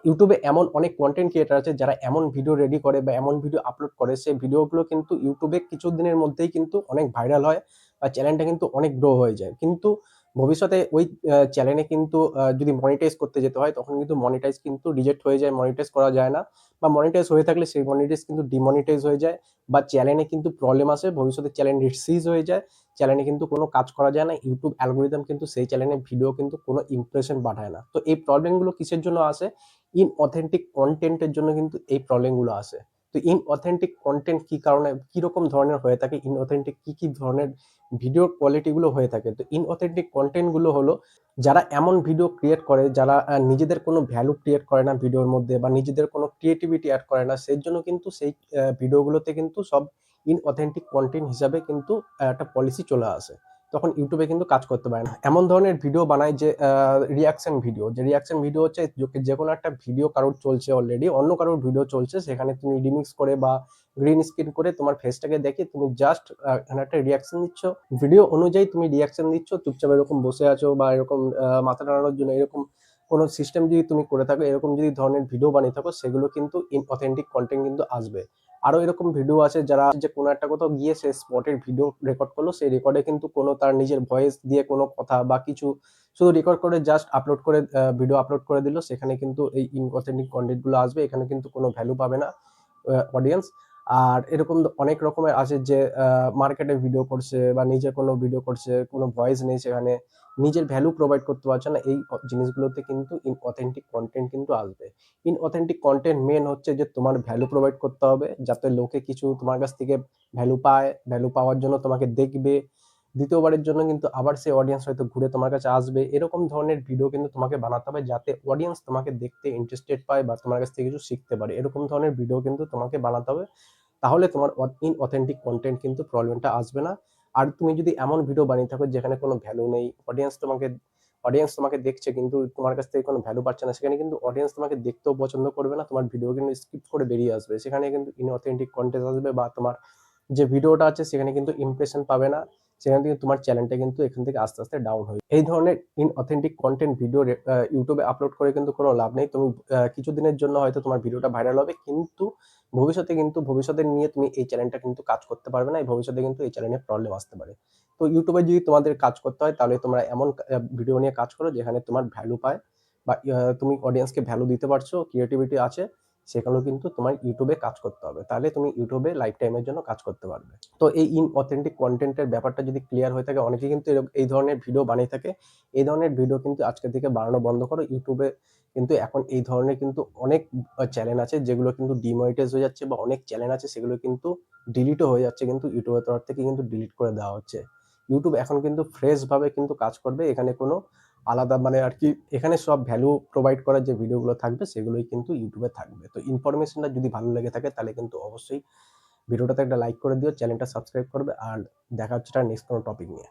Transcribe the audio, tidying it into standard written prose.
ইউটিউবে এমন অনেক কন্টেন্ট ক্রিয়েটার আছে যারা এমন ভিডিও রেডি করে বা এমন ভিডিও আপলোড করে, সেই ভিডিওগুলো কিন্তু ইউটিউবে কিছুদিনের মধ্যেই কিন্তু অনেক ভাইরাল হয় বা চ্যানেলটা কিন্তু অনেক গ্রো হয়ে যায়। কিন্তু ভবিষ্যতে ওই চ্যানেলে কিন্তু যদি মনিটাইজ করতে যেতে হয় তখন কিন্তু মনিটাইজ কিন্তু রিজেক্ট হয়ে যায়, মনিটাইজ করা যায় না, বা মনিটাইজ হয়ে থাকলে সেই মনিটাইজ কিন্তু ডিমনিটাইজ হয়ে যায়, বা চ্যানেলে কিন্তু প্রবলেম আসে, ভবিষ্যতে চ্যানেল সিজ হয়ে যায়, চ্যানেলে কিন্তু কোনো কাজ করা যায় না, ইউটিউব অ্যালগোরিদম কিন্তু সেই চ্যানেলের ভিডিও কিন্তু কোনো ইমপ্রেশন পাঠায় না। তো এই প্রবলেমগুলো কিসের জন্য আসে? ইনঅথেন্টিক কন্টেন্টের জন্য কিন্তু এই প্রবলেমগুলো আসে। তো ইনঅথেন্টিক কন্টেন্ট কি কারণে, কিরকম ধরনের হয়ে থাকে, ইনঅথেন্টিক কি কি ধরনের ভিডিওর কোয়ালিটি গুলো হয়ে থাকে? তো ইনঅথেন্টিক কন্টেন্ট গুলো হলো যারা এমন ভিডিও ক্রিয়েট করে, যারা নিজেদের কোনো ভ্যালু ক্রিয়েট করে না ভিডিওর মধ্যে, বা নিজেদের কোনো ক্রিয়েটিভিটি অ্যাড করে না, সেই জন্য কিন্তু সেই ভিডিওগুলোতে কিন্তু সব ইনঅথেন্টিক কন্টেন্ট হিসাবে কিন্তু একটা পলিসি চলে আসে। তখন ইউটিউবে কিন্তু কাজ করতে পারে না। এমন ধরনের ভিডিও বানায় যে রিয়াকশন ভিডিও, যে রিয়াকশন ভিডিও হচ্ছে যে কোনো একটা ভিডিও কারোর চলছে, অলরেডি অন্য কারোর ভিডিও চলছে, সেখানে তুমি রিমিক্স করে বা গ্রিন স্ক্রিন করে তোমার ফেসটাকে দেখে তুমি জাস্ট এখানে একটা রিয়াকশন দিচ্ছ, ভিডিও অনুযায়ী তুমি রিয়াকশন দিচ্ছ, চুপচাপ এরকম বসে আছো বা এরকম মাথা নাড়ানোর জন্য এরকম কোনো সিস্টেম যদি তুমি করে থাকো, এরকম যদি ধরনের ভিডিও বানিয়ে থাকো, সেগুলো কিন্তু ইনঅথেন্টিক কন্টেন্ট কিন্তু আসবে। আরো এরকম ভিডিও আছে যারা যে কোনো একটা কোথাও গিয়ে সে স্পটের ভিডিও রেকর্ড করলো, সেই রেকর্ডে কিন্তু কোনো তার নিজের ভয়েস দিয়ে কোনো কথা বা কিছু শুধু রেকর্ড করে জাস্ট আপলোড করে ভিডিও আপলোড করে দিল, সেখানে কিন্তু এই ইনঅথেন্টিক কন্টেন্ট গুলো আসবে, এখানে কিন্তু কোনো ভ্যালু পাবে না অডিয়েন্স। আর এরকম অনেক রকমের আছে যে মার্কেটে ভিডিও করছে বা নিজে কোনো ভিডিও করছে, কোনো ভয়েস নেই সেখানে, নিজের ভ্যালু প্রোভাইড করতে পারছে না, এই জিনিসগুলোতে কিন্তু ইনঅথেন্টিক কন্টেন্ট কিন্তু আসবে। ইনঅথেন্টিক কন্টেন্ট মেন হচ্ছে যে তোমার ভ্যালু প্রোভাইড করতে হবে, যাতে লোকে কিছু তোমার কাছ থেকে ভ্যালু পায়, ভ্যালু পাওয়ার জন্য তোমাকে দেখবে, দ্বিতীয়বারের জন্য কিন্তু আবার সেই অডিয়েন্স হয়তো ঘুরে তোমার কাছে আসবে, এরকম ধরনের ভিডিও কিন্তু তোমাকে বানাতে হবে, যাতে অডিয়েন্স তোমাকে দেখতে ইন্টারেস্টেড পায় বা তোমার কাছ থেকে কিছু শিখতে পারে, এরকম ধরনের ভিডিও কিন্তু তোমাকে বানাতে হবে। তাহলে তোমার ইনঅথেন্টিক কন্টেন্ট কিন্তু প্রবলেমটা আসবে না। আর তুমি যদি এমন ভিডিও বানিয়ে থাকো যেখানে কোনো ভ্যালু নেই, অডিয়েন্স তোমাকে দেখছে কিন্তু তোমার কাছ থেকে কোনো ভ্যালু পাচ্ছে না, সেখানে কিন্তু অডিয়েন্স তোমাকে দেখতেও পছন্দ করবে না, তোমার ভিডিও কিন্তু স্কিপ করে বেরিয়ে আসবে, সেখানে কিন্তু ইনঅথেন্টিক কন্টেন্ট আসবে, বা তোমার যে ভিডিওটা আছে সেখানে কিন্তু ইমপ্রেশন পাবে না, সেখান থেকে তোমার চ্যানেলটা কিন্তু এখান থেকে আস্তে আস্তে ডাউন হয়ে এই ধরনের ইনঅথেন্টিক কন্টেন্ট ভিডিও ইউটিউবে আপলোড করে কিন্তু কোনো লাভ নেই। তুমি কিছুদিনের জন্য হয়তো তোমার ভিডিওটা ভাইরাল হবে, কিন্তু ভবিষ্যতে নিয়ে তুমি এই চ্যানেলটা কিন্তু কাজ করতে পারবে না, এই ভবিষ্যতে কিন্তু এই চ্যানেলে প্রবলেম আসতে পারে। তো ইউটিউবে যদি তোমাদের কাজ করতে হয় তাহলে তোমরা এমন ভিডিও নিয়ে কাজ করো যেখানে তোমার ভ্যালু পায়, বা তুমি অডিয়েন্সকে ভ্যালু দিতে পারছো, ক্রিয়েটিভিটি আছে, সেখানেও কিন্তু তোমার ইউটিউবে কাজ করতে হবে, তাহলে তুমি ইউটিউবে লাইফ টাইমের জন্য কাজ করতে পারবে। তো এই ইনঅথেন্টিক কন্টেন্টের ব্যাপারটা যদি ক্লিয়ার হয়ে থাকে, অনেকে কিন্তু এই ধরনের ভিডিও বানিয়ে থাকে, এই ধরনের ভিডিও কিন্তু আজকে থেকে বানানো বন্ধ করো। ইউটিউবে কিন্তু এখন এই ধরনের কিন্তু অনেক চ্যানেল আছে যেগুলো কিন্তু ডিমনিটাইজ হয়ে যাচ্ছে, বা অনেক চ্যানেল আছে সেগুলো কিন্তু ডিলিটও হয়ে যাচ্ছে, কিন্তু ইউটিউবের তরফ থেকে কিন্তু ডিলিট করে দেওয়া হচ্ছে। ইউটিউব এখন কিন্তু ফ্রেশ ভাবে কিন্তু কাজ করবে, এখানে কোনো আলাদা মানে আর কি, এখানে সব ভ্যালু প্রোভাইড করার যে ভিডিওগুলো থাকবে সেগুলোই কিন্তু ইউটিউবে থাকবে। তো ইনফরমেশনটা যদি ভালো লেগে থাকে তাহলে কিন্তু অবশ্যই ভিডিওটাতে একটা লাইক করে দিও, চ্যানেলটা সাবস্ক্রাইব করবে, আর দেখা হচ্ছে নেক্সট কোনো টপিক নিয়ে।